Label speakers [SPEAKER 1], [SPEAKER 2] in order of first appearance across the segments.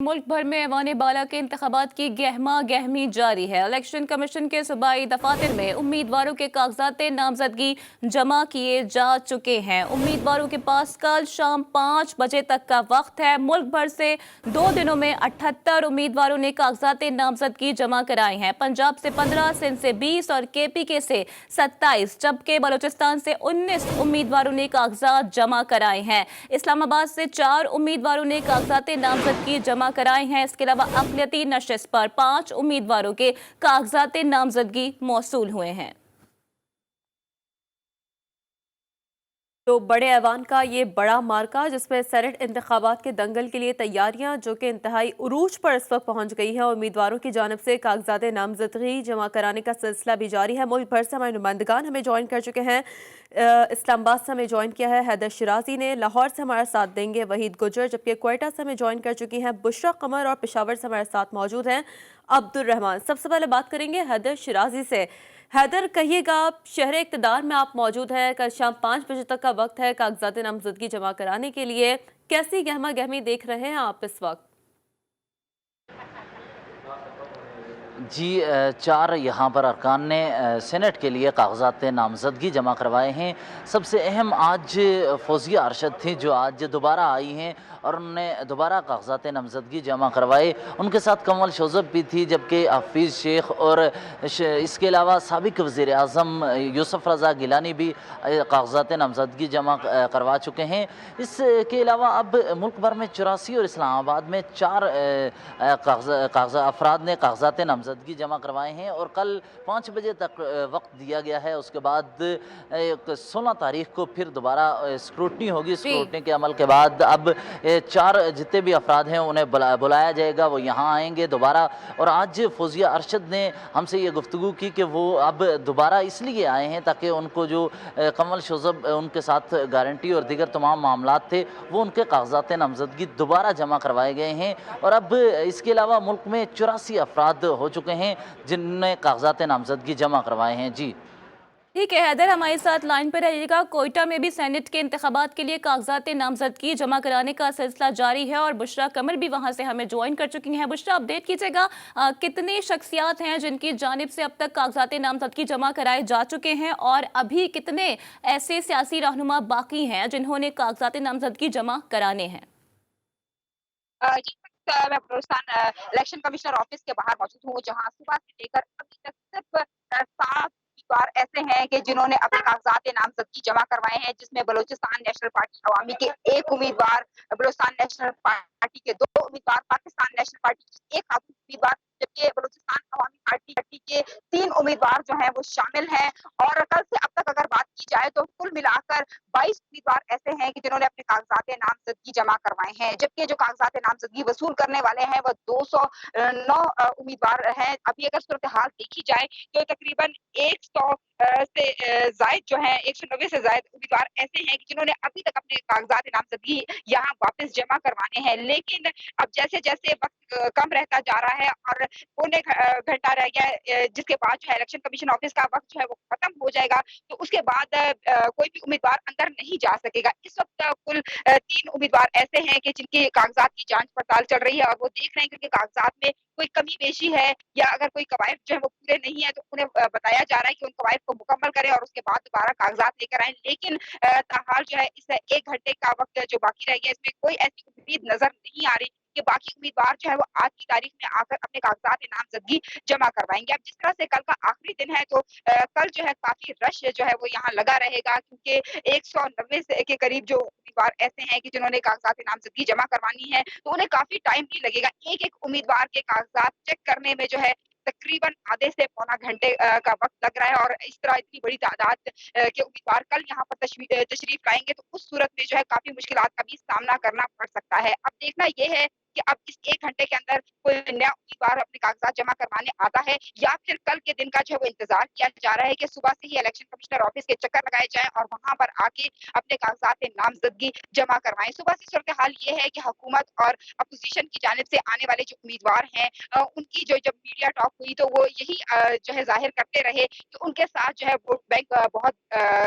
[SPEAKER 1] मुल्क भर में ऐवान बाला के इंतखाबात की गहमा गहमी जारी है। इलेक्शन कमीशन के सूबाई दफातर में उम्मीदवारों के कागजात नामजदगी जमा किए जा चुके हैं। उम्मीदवारों के पास कल शाम 5 बजे तक का वक्त है। मुल्क भर से 2 दिनों में 78 उम्मीदवारों ने कागजात नामजदगी जमा कराए हैं। पंजाब से 15, सिंध से 20 और KPK से 27, जबकि बलूचिस्तान से 19 उम्मीदवारों ने कागजात जमा कराए हैं। इस्लामाबाद से 4 उम्मीदवारों ने कागजात नामजदगी जमा कराए हैं। इसके अलावा अक़लियती नशिस्त पर 5 उम्मीदवारों के कागजात नामजदगी मौसूल हुए हैं।
[SPEAKER 2] तो बड़े ऐवान का ये बड़ा मार्का, जिसमें सेनेट इंतखाबात के दंगल के लिए तैयारियां जो कि इंतहाई उरूज पर इस वक्त पहुंच गई हैं। उम्मीदवारों की जानब से कागजात नामजदगी जमा कराने का सिलसिला भी जारी है। मुल्क भर से हमारे नुमाइंदगान हमें ज्वाइन कर चुके हैं। इस्लामाबाद से हमें ज्वाइन किया है हैदर शिराजी ने, लाहौर से हमारा साथ देंगे वहीद गुजर, जबकि क्वेटा से हमें ज्वाइन कर चुकी हैं बुशरा कमर, और पेशावर से हमारे साथ मौजूद हैं अब्दुल रहमान। सबसे पहले बात करेंगे हैदर शिराजी से। हैदर, कहिएगा, आप शहर इक़्तिदार में आप मौजूद हैं, कल शाम 5 बजे तक का वक्त है कागजात नामजदगी जमा कराने के लिए। कैसी गहमा गहमी देख रहे हैं आप इस वक्त?
[SPEAKER 3] जी, 4 यहाँ पर अरकान ने सेनेट के लिए कागजात नामजदगी जमा करवाए हैं। सबसे अहम आज फौजिया अरशद थी जो आज दोबारा आई हैं और उन्होंने दोबारा कागजात नामजदगी जमा करवाए। उनके साथ कमल शोज़ब भी थी, जबकि हफीज़ शेख और इसके अलावा साबिक वज़ीर आज़म यूसुफ रज़ा गिलानी भी कागजात नामजदगी जमा करवा चुके हैं। इसके अलावा अब मुल्क भर में 84 और इस्लामाबाद में 4 अफराद ने कागजात नामजदगी जमा करवाए हैं और कल 5 बजे तक वक्त दिया गया है। उसके बाद 16 तारीख को फिर दोबारा स्क्रूटनी होगी। स्क्रूटनी के अमल के बाद अब 4 जितने भी अफराद हैं उन्हें बुलाया जाएगा, वो यहाँ आएंगे दोबारा। और आज फौजिया अरशद ने हमसे ये गुफ्तगू की कि वो अब दोबारा इसलिए आए हैं ताकि उनको जो कमल शोज़ब उनके साथ गारंटी और दीगर तमाम मामलात थे वो उनके कागजात नामजदगी दोबारा जमा करवाए गए हैं। और अब इसके अलावा मुल्क में 84 अफराद हो चुके हैं जिनने कागजात नामजदगी जमा करवाए हैं। जी
[SPEAKER 1] ठीक है हैदर, हमारे साथ लाइन पर रहिएगा। कोयटा में भी सेनेट के इंतखाबात के लिए कागजात नामजदगी जमा कराने का सिलसिला जारी है और बुशरा कमर भी वहां से हमें ज्वाइन कर चुकी हैं। बुशरा, अपडेट कीजिएगा, कितनी शख्सियात हैं जिनकी जानिब से अब तक कागजात नामजदगी जमा कराए जा चुके हैं और अभी कितने ऐसे सियासी रहनुमा बाकी हैं जिन्होंने कागजात नामजदगी जमा कराने हैं?
[SPEAKER 4] मैं बलूचिस्तान इलेक्शन कमिश्नर ऑफिस के बाहर मौजूद हूँ, जहाँ सुबह से लेकर अभी तक सिर्फ 7 उम्मीदवार ऐसे हैं कि जिन्होंने अपने कागजात नामजदगी जमा करवाए हैं, जिसमें बलूचिस्तान नेशनल पार्टी अवामी के 1 उम्मीदवार, बलूचिस्तान नेशनल पार्टी के 2 उम्मीदवार, पाकिस्तान नेशनल पार्टी के 1 खातून उम्मीदवार, जबकि बलूचिस्तान अवामी पार्टी के 3 उम्मीदवार जो हैं वो शामिल हैं। और कल से अब तक अगर बात की जाए तो कुल मिलाकर 22 उम्मीदवार ऐसे हैं कि जिन्होंने अपने कागजात नामजदगी जमा करवाए हैं, जबकि जो कागजात नामजदगी वसूल करने वाले हैं वो 209 उम्मीदवार हैं। अभी अगर सूरत हाल देखी जाए तो तकरीबन 100 से जायद जो है 190 से जायद उम्मीदवार ऐसे हैं कि जिन्होंने अभी तक अपने कागजात नामजदगी यहाँ वापस जमा करवाने हैं। लेकिन अब जैसे जैसे वक्त कम रहता जा रहा है और पौने घंटा रह गया है, जिसके बाद जो है इलेक्शन कमीशन ऑफिस का वक्त जो है वो खत्म हो जाएगा, तो उसके बाद कोई भी उम्मीदवार अंदर नहीं जा सकेगा। इस वक्त कुल 3 उम्मीदवार ऐसे हैं कि जिनके कागजात की जांच पड़ताल चल रही है और वो देख रहे हैं कि उनके कागजात में कोई कमी पेशी है या अगर कोई कवायद जो है वो पूरे नहीं है तो उन्हें बताया जा रहा है कि उन कवायद को मुकम्मल करें और उसके बाद दोबारा कागजात लेकर आए। लेकिन ताहाल जो है इस 1 घंटे का वक्त जो बाकी रह गया, इसमें कोई ऐसी उम्मीद नजर नहीं आ रही कि बाकी उम्मीदवार जो है वो आज की तारीख में आकर अपने कागजात नामजदगी जमा करवाएंगे। अब जिस तरह से कल का आखिरी दिन है तो कल जो है काफी रश जो है वो यहाँ लगा रहेगा, क्योंकि 190 से के करीब जो उम्मीदवार ऐसे हैं कि जिन्होंने कागजात नामजदगी जमा करवानी है, तो उन्हें काफी टाइम भी लगेगा। एक उम्मीदवार के कागजात चेक करने में जो है तकरीबन आधे से पौना घंटे का वक्त लग रहा है। और इस तरह इतनी बड़ी तादाद के उम्मीदवार कल यहाँ पर तशरीफ लाएंगे तो उस सूरत में जो है काफी मुश्किलात का भी सामना करना पड़ सकता है। अब देखना यह है कि अब इस 1 घंटे के अंदर कोई नया उम्मीदवार अपने कागजात जमा करवाने आता है या फिर कल के दिन का जो है वो इंतजार किया जा रहा है कि सुबह से ही इलेक्शन कमिश्नर ऑफिस के चक्कर लगाए जाएं और वहां पर आके अपने कागजात नामजदगी जमा करवाएं। सुबह से सूरत हाल ये है कि हुकूमत और अपोजिशन की जानिब से आने वाले जो उम्मीदवार हैं उनकी जो जब मीडिया टॉक हुई तो वो यही जो है जाहिर करते रहे कि उनके साथ जो है वोट बैंक बहुत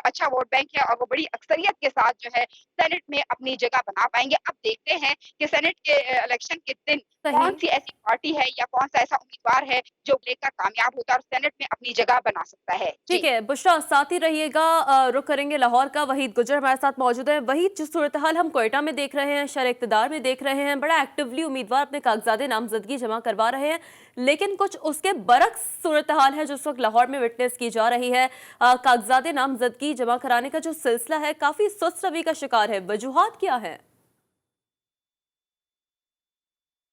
[SPEAKER 4] अच्छा वोट बैंक है और वो बड़ी अक्सरियत के साथ जो है सेनेट में अपनी जगह बना पाएंगे। अब देखते हैं कि सेनेट के इलेक्शन के दिन
[SPEAKER 2] सही।
[SPEAKER 4] कौन सी ऐसी पार्टी है या कौन सा ऐसा उम्मीदवार है जो लेकर कामयाब होता है और सेनेट में अपनी जगह बना सकता है।
[SPEAKER 2] ठीक है बुशरा, साथ ही रहिएगा। रुख करेंगे लाहौर का। वहीद गुजर हमारे साथ मौजूद है। वहीद, जो सूरत हाल हम कोयटा में देख रहे हैं, शहर इक़्तिदार में देख रहे हैं, बड़ा एक्टिवली उम्मीदवार अपने कागजात नामजदगी जमा करवा रहे हैं, लेकिन कुछ उसके बरक्स सूरत हाल है जो उस वक्त लाहौर में विटनेस की जा रही है। कागजात नामजदगी जमा कराने का जो सिलसिला है काफ़ी सुस्त रवि का शिकार है। वजूहात क्या है?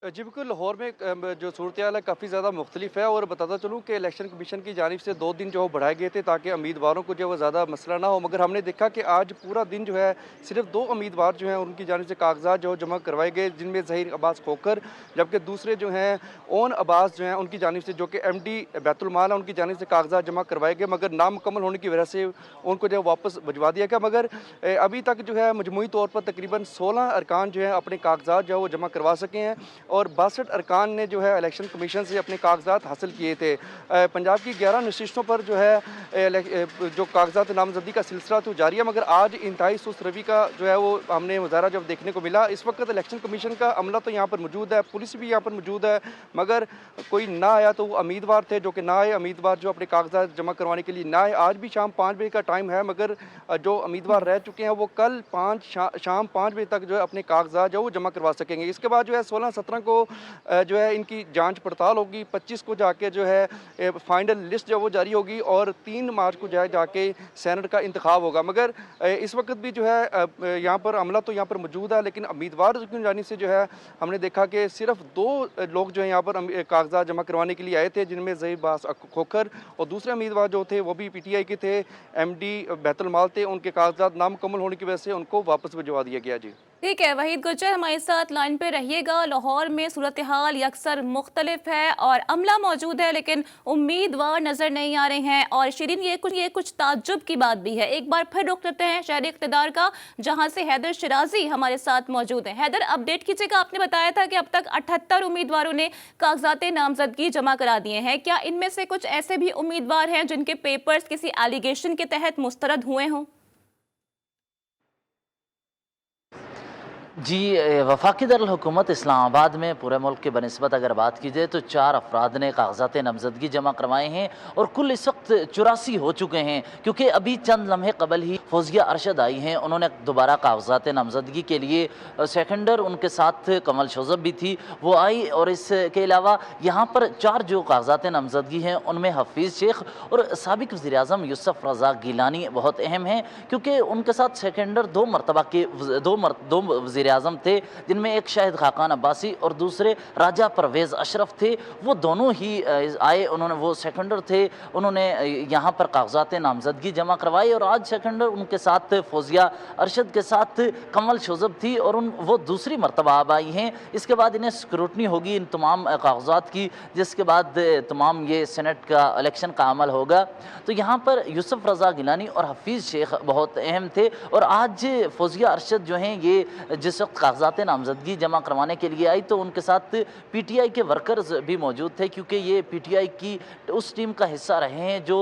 [SPEAKER 5] जी बिल्कुल, लाहौर में जो सूरत हाल है काफ़ी ज़्यादा मुख्तलिफ है। और बताता चलूँ कि इलेक्शन कमीशन की जानिब से 2 दिन जो है बढ़ाए गए थे ताकि उम्मीदवारों को जो है वो ज़्यादा मसला ना हो, मगर हमने देखा कि आज पूरा दिन जो है सिर्फ 2 उम्मीदवार जो हैं उनकी जानिब से कागजात जो जमा करवाए गए, जिनमें ज़हीर अब्बास खोखर, जबकि दूसरे जो हैं ओन अब्बास जो हैं उनकी जानिब से, जो कि MD बैतुल माल है, उनकी जानिब से कागजात जमा करवाए गए, मगर नामुकम्मल होने की वजह से उनको जो है वापस भिजवा दिया गया। मगर अभी तक जो है मजमूई तौर पर तकरीबन 16 अरकान जो है अपने कागजात जो है वो जमा करवा सके हैं और 62 अरकान ने जो है इलेक्शन कमीशन से अपने कागजात हासिल किए थे। पंजाब की 11 नशिस्तों पर जो है जो कागजात नामजदगी का सिलसिला तो जारी है, मगर आज इंतहाई सुस्त रवि का जो है वो हमने मुजाहरा जब देखने को मिला। इस वक्त इलेक्शन कमीशन का अमला तो यहाँ पर मौजूद है, पुलिस भी यहाँ पर मौजूद है, मगर कोई ना आया। तो वो उम्मीदवार थे जो कि ना आए, उम्मीदवार जो अपने कागजात जमा करवाने के लिए ना आए। आज भी शाम 5 बजे का टाइम है, मगर जो उम्मीदवार रह चुके हैं वो कल शाम 5 बजे तक जो है अपने कागजात जो वो जमा करवा सकेंगे। इसके बाद जो है 16-17 को जो है इनकी जांच पड़ताल होगी, 25 को जाके जो है फाइनल लिस्ट जो वो जारी होगी और 3 मार्च को जो है जाके सेनेट का इंतखाब होगा। मगर इस वक्त भी जो है यहाँ पर अमला तो यहाँ पर मौजूद है, लेकिन उम्मीदवार की जानिब से जो है हमने देखा कि सिर्फ 2 लोग जो है यहाँ पर कागजात जमा करवाने के लिए आए थे, जिनमें ज़हीर अब्बास खोखर और दूसरे उम्मीदवार जो थे वो भी PTI के थे, MD बैतुल माल थे। उनके कागजात नामुकम्मल होने की वजह से उनको वापस भिजवा दिया गया। जी
[SPEAKER 1] ठीक है, वहीद गुजर हमारे साथ लाइन पे रहिएगा। लाहौर में सूरत हाल अक्सर मुख्तलिफ है और अमला मौजूद है, लेकिन उम्मीदवार नजर नहीं आ रहे हैं। और शिरीन, ये कुछ ताज्जुब की बात भी है। एक बार फिर रुख करते हैं शहर इक़्तिदार का, जहां से हैदर शिराजी हमारे साथ मौजूद हैं। हैदर, अपडेट कीजिएगा। आपने बताया था कि अब तक 78 उम्मीदवारों ने कागजात नामजदगी जमा करा दिए हैं। क्या इनमें से कुछ ऐसे भी उम्मीदवार हैं जिनके पेपर्स किसी एलिगेशन के तहत मुस्तरद हुए हों?
[SPEAKER 3] जी, वफाकी दरअल-हुकूमत इस्लामाबाद में पूरे मुल्क के बनिस्बत अगर बात की जाए तो 4 अफराद ने कागजात नामजदगी जमा करवाए हैं और कुल इस वक्त 84 हो चुके हैं, क्योंकि अभी चंद लम्हे कबल ही फौजिया अरशद आई हैं। उन्होंने दोबारा कागजात नामजदगी के लिए सेकेंडर, उनके साथ कमल शोज़ब भी थी, वो आई। और इसके अलावा यहाँ पर 4 जो कागजात नामजदगी हैं उनमें हफीज़ शेख और साबिक वज़ीर-ए-आज़म यूसुफ रज़ा गिलानी बहुत अहम हैं, क्योंकि उनके साथ सेकेंडर 2 मरतबा के दो वज़ीर-ए-आज़म थे, जिनमें एक शाहिद खाकान अब्बासी और दूसरे राजा परवेज़ अशरफ थे। वो दोनों ही आए, उन्होंने वो सेकेंडर थे, उन्होंने यहाँ पर कागजात नामजदगी जमा करवाई। और आज सेकेंडर उनके साथ फौजिया अरशद के साथ कमल शोज़ब थी और वो दूसरी मरतबा अब आई हैं। इसके बाद इन्हें स्क्रूटनी होगी इन तमाम कागजात की, जिसके बाद तमाम ये सेनेट का इलेक्शन का अमल होगा। तो यहाँ पर यूसुफ रज़ा गिलानी और हफीज़ शेख बहुत अहम थे। और आज फौजिया अरशद जो हैं ये जिस वक्त कागजात नामजदगी जमा करवाने के लिए आई तो उनके साथ PTI के वर्कर्स भी मौजूद थे, क्योंकि ये PTI की उस टीम का हिस्सा रहे हैं जो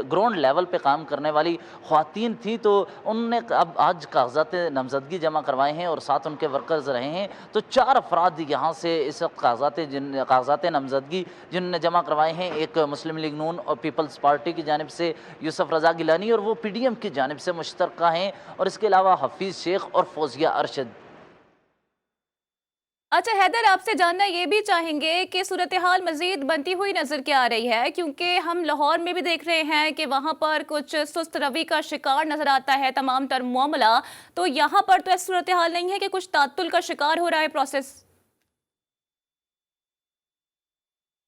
[SPEAKER 3] ग्राउंड लेवल पे काम करने वाली ख़वातीन थी। तो उनने अब आज कागजात नामजदगी जमा करवाए हैं और साथ उनके वर्कर्स रहे हैं। तो 4 अफराद यहाँ से इस वक्त कागजात नामजदगी जिनने जमा करवाए हैं, एक मुस्लिम लीग नून और पीपल्स पार्टी की जानिब से यूसुफ रज़ा गिलानी और वो PDM की जानिब से मुश्तरका हैं, और इसके अलावा हफीज़ शेख और फौजिया अरशद।
[SPEAKER 1] अच्छा हैदर, आपसे जानना ये भी चाहेंगे कि सूरत हाल मजीद बनती हुई नजर क्या आ रही है, क्योंकि हम लाहौर में भी देख रहे हैं कि वहां पर कुछ सुस्त रवि का शिकार नजर आता है तमाम तर मामला। तो यहाँ पर तो ऐसी सूरत हाल नहीं है कि कुछ तात्तुल का शिकार हो रहा है प्रोसेस?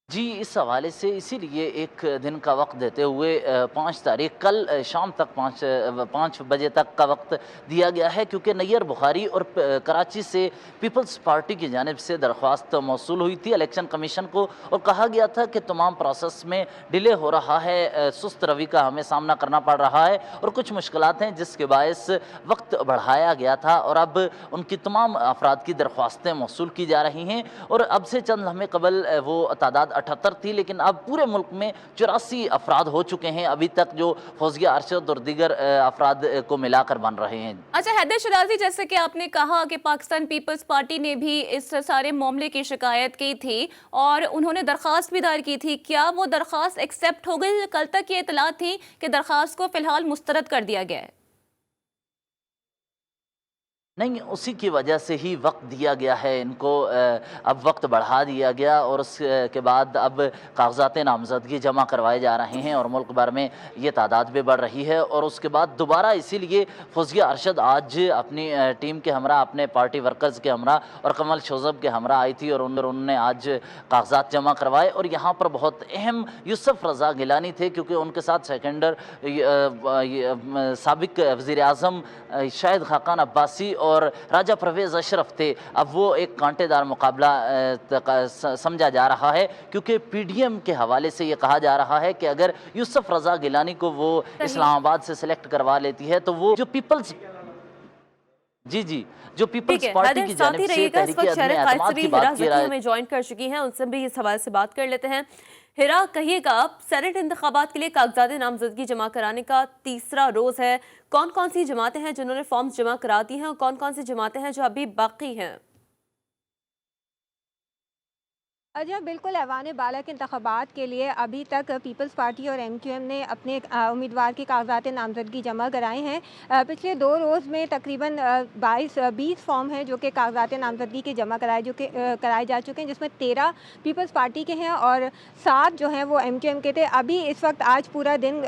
[SPEAKER 3] जी, इस हवाले से इसीलिए एक दिन का वक्त देते हुए 5 तारीख कल शाम तक 5 बजे तक का वक्त दिया गया है, क्योंकि नैयर बुखारी और कराची से पीपल्स पार्टी की जानिब से दरख्वास्त मौसूल हुई थी इलेक्शन कमीशन को, और कहा गया था कि तमाम प्रोसेस में डिले हो रहा है, सुस्त रवि का हमें सामना करना पड़ रहा है और कुछ मुश्किलात हैं, जिसके बायस वक्त बढ़ाया गया था। और अब उनकी तमाम अफराद की दरख्वास्तें मौसूल की जा रही हैं और अब से चंद लम्हे कबल वो तादाद 78 थी, लेकिन अब पूरे मुल्क में 84 अफराद हो चुके हैं अभी तक, जो फौजिया अरशद और दीगर अफराद को मिलाकर बन रहे हैं।
[SPEAKER 1] अच्छा हैदर शिराजी, जैसे कि आपने कहा कि पाकिस्तान पीपल्स पार्टी ने भी इस सारे मामले की शिकायत की थी और उन्होंने दरख्वास्त भी दायर की थी, क्या वो दरख्वास्त एक्सेप्ट हो गई? कल तक ये इतला थी कि दरख्वास्त को फिलहाल मुस्तरद कर दिया गया है।
[SPEAKER 3] नहीं, उसी की वजह से ही वक्त दिया गया है इनको, अब वक्त बढ़ा दिया गया और उसके बाद अब कागजात नामजदगी जमा करवाए जा रहे हैं और मुल्क भर में ये तादाद भी बढ़ रही है। और उसके बाद दोबारा इसीलिए फौजिया अरशद आज अपनी टीम के हमरा, अपने पार्टी वर्कर्स के हमरा और कमल शोजब के हमरा आई थी और उन्होंने आज कागजात जमा करवाए। और यहाँ पर बहुत अहम यूसुफ रज़ा गिलानी थे, क्योंकि उनके साथ सेकेंडर साबिक वज़ीर आज़म शाहिद खाकान अब्बासी और राजा परवेज़ अशरफ थे। अब वो एक कांटेदार मुकाबला समझा जा रहा है, क्योंकि पीडीएम के हवाले से ये कहा जा रहा है कि अगर यूसुफ रज़ा गिलानी को वो इस्लामाबाद से सिलेक्ट करवा लेती है तो वो जो पीपल्स जो पीपल्स पार्टी की जानिब से तहरीक-ए-अदम-ए-एतमाद की बात की
[SPEAKER 2] हमें ज्वाइन कर चुकी हैं, उनसे भी इस हवाले से बात कर लेते हैं। हिरा, कहिएगा, अब सेनेट इंतखाबात के लिए कागजात नामजदगी जमा कराने का तीसरा रोज है। कौन कौन सी जमातें हैं जिन्होंने फॉर्म्स जमा करा दी हैं और कौन कौन सी जमातें हैं जो अभी बाकी हैं?
[SPEAKER 6] जी बिल्कुल, ऐवान बाला के इंतखाबात के लिए अभी तक पीपल्स पार्टी और एमक्यूएम ने अपने उम्मीदवार के कागजात नामजदगी जमा कराए हैं। पिछले 2 रोज़ में तकरीबन 20 फॉर्म हैं जो कि कागजात नामजदगी के जमा कराए जा चुके हैं, जिसमें 13 पीपल्स पार्टी के हैं और 7 जो हैं वो एमक्यूएम के थे। अभी इस वक्त आज पूरा दिन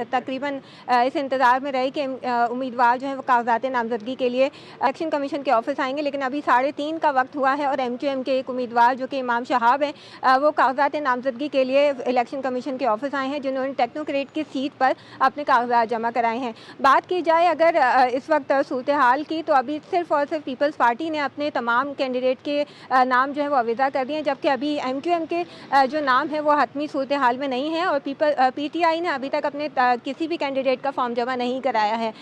[SPEAKER 6] तकरीबन इस इंतज़ार में रहे कि उम्मीदवार जो हैं वो कागजात नामजदगी के लिए इलेक्शन कमीशन के ऑफिस आएंगे, लेकिन अभी 3:30 का वक्त हुआ है और एमक्यूएम के एक उम्मीदवार जो कि इमाम शहाब हैं, वो कागजात नामजदगी के लिए इलेक्शन कमीशन के ऑफिस आए हैं, जिन्होंने टेक्नोक्रेट की सीट पर अपने कागजात जमा कराए हैं। बात की जाए अगर इस वक्त सूरत हाल की, तो अभी सिर्फ और सिर्फ पीपल्स पार्टी ने अपने तमाम कैंडिडेट के नाम जो है वो अविदा कर दिए हैं, जबकि अभी एमक्यूएम के जो नाम है वो हतमी सूरत हाल में नहीं है और पीटीआई ने अभी तक अपने किसी भी कैंडिडेट का फॉर्म जमा नहीं कराया है।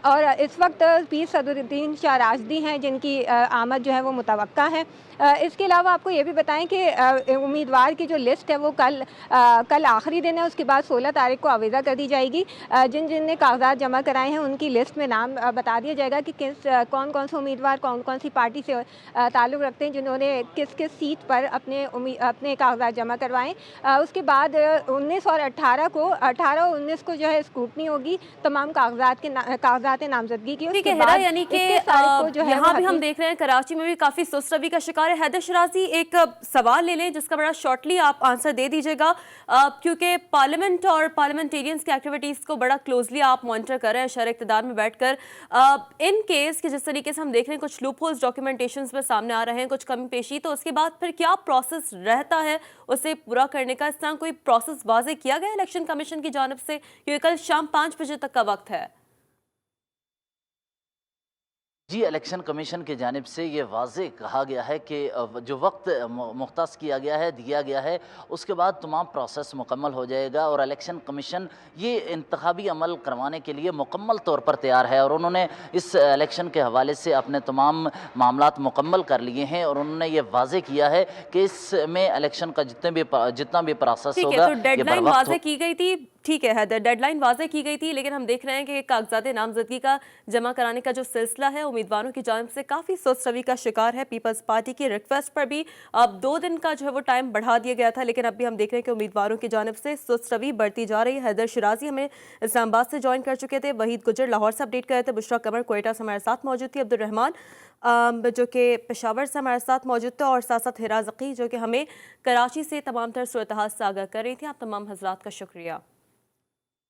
[SPEAKER 6] और इस वक्त पीर सदरुद्दीन शाह राशदी हैं जिनकी आमद जो है वो मुतवक्का है। इसके अलावा आपको ये भी बताएं कि उम्मीदवार की जो लिस्ट है वो कल आखिरी दिन है, उसके बाद 16 तारीख को आवेदा कर दी जाएगी। जिन जिन ने कागजात जमा कराए हैं उनकी लिस्ट में नाम बता दिया जाएगा कि कौन कौन से उम्मीदवार कौन कौन सी पार्टी से ताल्लुक़ रखते हैं, जिन्होंने किस किस सीट पर अपने कागजात जमा करवाएँ। उसके बाद 19 और 18 और 19 को जो है स्क्रूटनी होगी तमाम कागजात नामजदगी की।
[SPEAKER 2] ठीक है, यानी कि यहाँ भी हम देख रहे हैं कराची में भी काफ़ी सुस्त रवि का शिकार है। हैदर शिराजी, एक सवाल ले लें जिसका बड़ा शॉर्टली आप आंसर दे दीजिएगा, क्योंकि पार्लियामेंट और पार्लियामेंटेरियंस की एक्टिविटीज़ को बड़ा क्लोजली आप मॉनिटर कर रहे हैं शहर इक़्तिदार में बैठकर। इन केस कि जिस तरीके से हम देख रहे हैं कुछ लूप होल्स डॉक्यूमेंटेशंस में सामने आ रहे हैं, कुछ कमी पेशी, तो उसके बाद फिर क्या प्रोसेस रहता है उसे पूरा करने का? इस तरह कोई प्रोसेस वाज़े किया गया इलेक्शन कमीशन की जानिब से, क्योंकि कल शाम 5 बजे तक का वक्त है?
[SPEAKER 3] जी, इलेक्शन कमीशन की जानिब से ये वाज़े कहा गया है कि जो वक्त मुख्तस किया गया है, दिया गया है, उसके बाद तमाम प्रोसेस मुकम्मल हो जाएगा और इलेक्शन कमीशन ये इंतखाबी अमल करवाने के लिए मुकम्मल तौर पर तैयार है। और उन्होंने इस इलेक्शन के हवाले से अपने तमाम मामलात मुकम्मल कर लिए हैं और उन्होंने ये वाज़े किया है कि इसमें इलेक्शन का जितना भी प्रोसेस होगा,
[SPEAKER 2] तो डेडलाइन वाज़े की गई थी। ठीक है हैदर, डेडलाइन वाज़े की गई थी, लेकिन हम देख रहे हैं कि कागजात नामजदगी का जमा कराने का जो सिलसिला है उम्मीदवारों की जानिब से काफ़ी सुस्त रवि का शिकार है। पीपल्स पार्टी की रिक्वेस्ट पर भी अब 2 दिन का जो है वो टाइम बढ़ा दिया गया था, लेकिन अभी हम देख रहे हैं कि उम्मीदवारों की जानिब से सुस्त रवि बढ़ती जा रही है। हैदर शिराजी हमें इस्लामाबाद से ज्वाइन कर चुके थे, वहीद गुजर लाहौर से अपडेट कर रहे थे, बुशरा कमर कोयटा से हमारे साथ मौजूद थी, अब्दुल रहमान जो कि पेशावर से हमारे साथ मौजूद थे, और साथ साथ हिरा ज़की जो कि हमें कराची से तमाम तर सूरत हाल से आगाह कर रही थी। आप तमाम हजरात का शुक्रिया।